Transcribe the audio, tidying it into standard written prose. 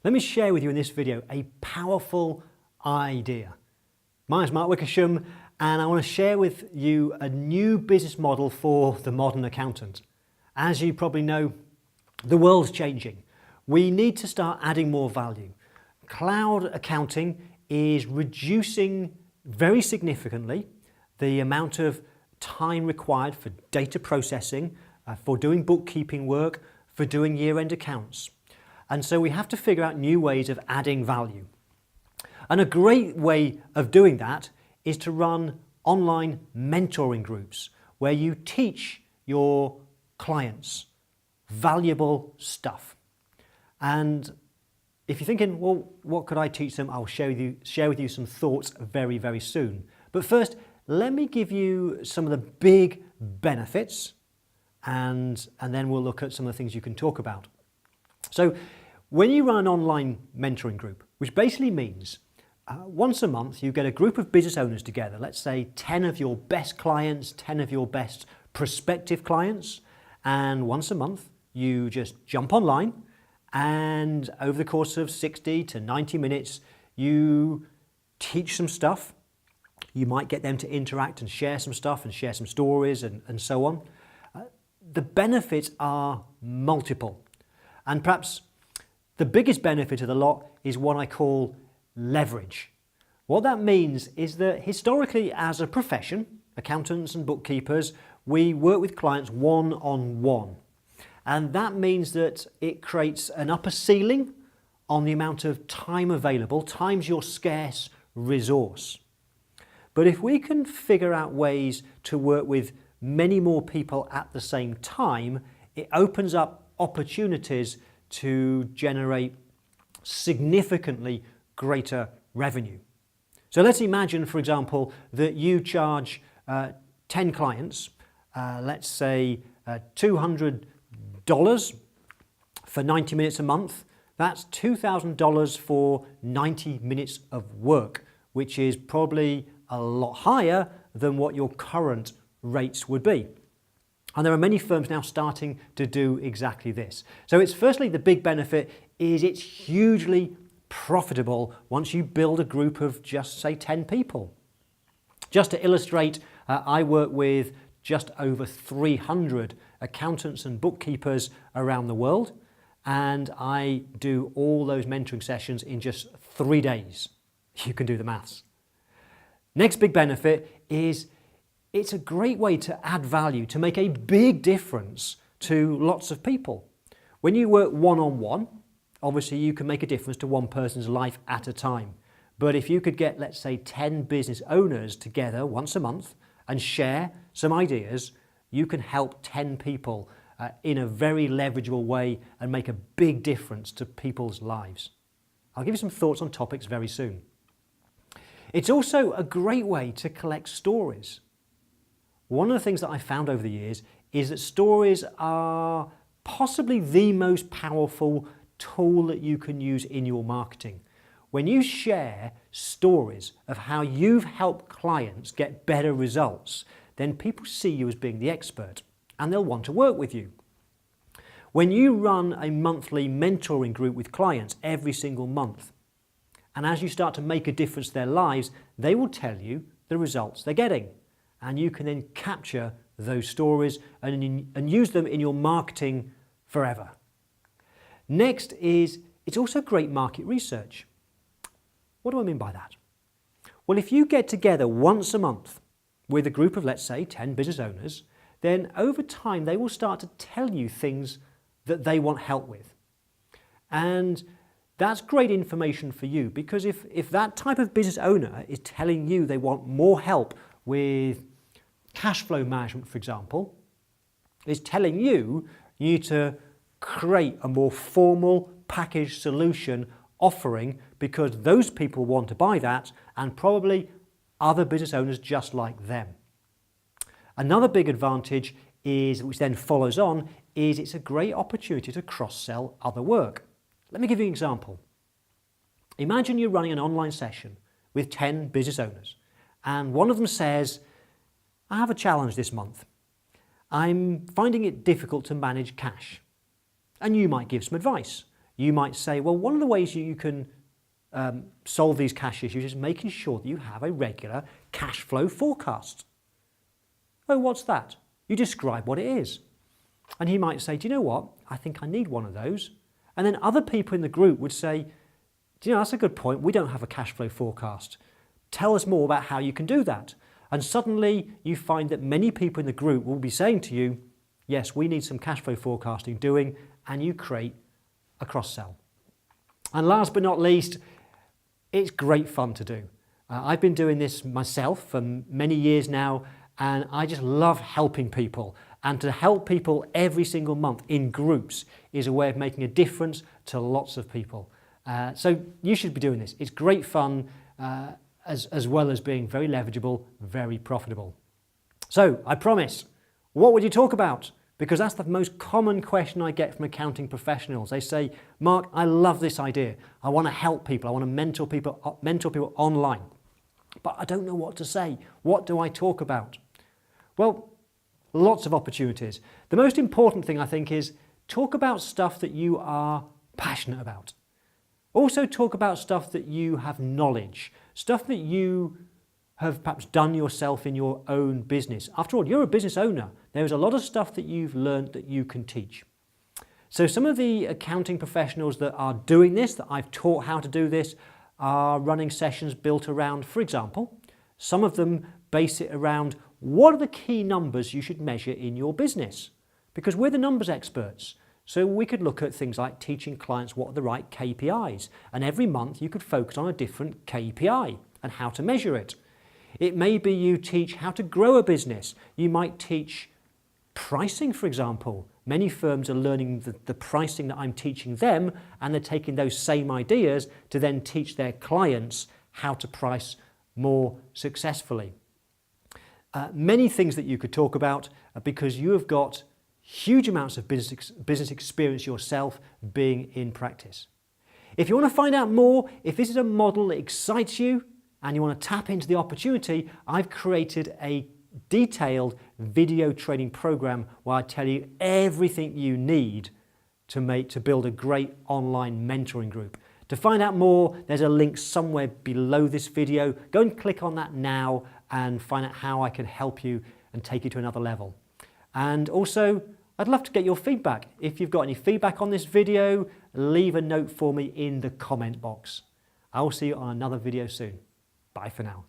Let me share with you in this video a powerful idea. My name is Mark Wickersham and I want to share with you a new business model for the modern accountant. As you probably know, the world's changing. We need to start adding more value. Cloud accounting is reducing very significantly the amount of time required for data processing, for doing bookkeeping work, for doing year-end accounts. And so we have to figure out new ways of adding value. And a great way of doing that is to run online mentoring groups where you teach your clients valuable stuff. And if you're thinking, well, what could I teach them? I'll share with you some thoughts very, very soon. But first, let me give you some of the big benefits and then we'll look at some of the things you can talk about. So when you run an online mentoring group, which basically means once a month you get a group of business owners together, let's say 10 of your best clients, 10 of your best prospective clients, and once a month you just jump online and over the course of 60 to 90 minutes you teach some stuff. You might get them to interact and share some stuff and share some stories and so on. The benefits are multiple, and perhaps the biggest benefit of the lot is what I call leverage. What that means is that historically as a profession, accountants and bookkeepers, we work with clients one-on-one. And that means that it creates an upper ceiling on the amount of time available. Time's your scarce resource. But if we can figure out ways to work with many more people at the same time, it opens up opportunities to generate significantly greater revenue. So let's imagine, for example, that you charge 10 clients, let's say $200 for 90 minutes a month. That's $2,000 for 90 minutes of work, which is probably a lot higher than what your current rates would be. And there are many firms now starting to do exactly this. So it's firstly, the big benefit is it's hugely profitable once you build a group of just say 10 people. Just to illustrate, I work with just over 300 accountants and bookkeepers around the world, and I do all those mentoring sessions in just 3 days. You can do the maths. Next big benefit is it's a great way to add value, to make a big difference to lots of people. When you work one-on-one, obviously you can make a difference to one person's life at a time. But if you could get, let's say, 10 business owners together once a month and share some ideas, you can help 10 people in a very leverageable way and make a big difference to people's lives. I'll give you some thoughts on topics very soon. It's also a great way to collect stories. One of the things that I found over the years is that stories are possibly the most powerful tool that you can use in your marketing. When you share stories of how you've helped clients get better results, then people see you as being the expert and they'll want to work with you. When you run a monthly mentoring group with clients every single month, and as you start to make a difference to their lives, they will tell you the results they're getting. And you can then capture those stories and use them in your marketing forever. Next is, it's also great market research. What do I mean by that? Well, if you get together once a month with a group of, let's say, 10 business owners, then over time they will start to tell you things that they want help with. And that's great information for you, because if that type of business owner is telling you they want more help with cash flow management, for example, is telling you you need to create a more formal package solution offering because those people want to buy that and probably other business owners just like them. Another big advantage is, which then follows on, is it's a great opportunity to cross-sell other work. Let me give you an example. Imagine you're running an online session with 10 business owners and one of them says, I have a challenge this month. I'm finding it difficult to manage cash. And you might give some advice. you might say, well, one of the ways you can solve these cash issues is making sure that you have a regular cash flow forecast. Oh, what's that? You describe what it is. And he might say, do you know what? I think I need one of those. And then other people in the group would say, do you know, that's a good point. We don't have a cash flow forecast. Tell us more about how you can do that. And suddenly you find that many people in the group will be saying to you, yes, we need some cash flow forecasting doing, and you create a cross-sell. And last but not least, it's great fun to do. I've been doing this myself for many years now, and I just love helping people. And to help people every single month in groups is a way of making a difference to lots of people. So you should be doing this. It's great fun, as well as being very leverageable, very profitable. So I promise, what would you talk about? Because that's the most common question I get from accounting professionals. They say, Mark, I love this idea. I want to help people. I want to mentor people online. But I don't know what to say. What do I talk about? Well, lots of opportunities. The most important thing, I think, is talk about stuff that you are passionate about. Also talk about stuff that you have knowledge, stuff that you have perhaps done yourself in your own business. After all, you're a business owner. There's a lot of stuff that you've learned that you can teach. So some of the accounting professionals that are doing this, that I've taught how to do this, are running sessions built around, for example, some of them base it around what are the key numbers you should measure in your business? Because we're the numbers experts. So we could look at things like teaching clients what are the right KPIs. And every month you could focus on a different KPI and how to measure it. It may be you teach how to grow a business. You might teach pricing, for example. Many firms are learning the pricing that I'm teaching them, and they're taking those same ideas to then teach their clients how to price more successfully. Many things that you could talk about because you have got huge amounts of business experience yourself being in practice. If you want to find out more, if this is a model that excites you and you want to tap into the opportunity, I've created a detailed video training program where I tell you everything you need to build a great online mentoring group. To find out more, there's a link somewhere below this video. Go and click on that now and find out how I can help you and take you to another level. And also, I'd love to get your feedback. If you've got any feedback on this video, leave a note for me in the comment box. I will see you on another video soon. Bye for now.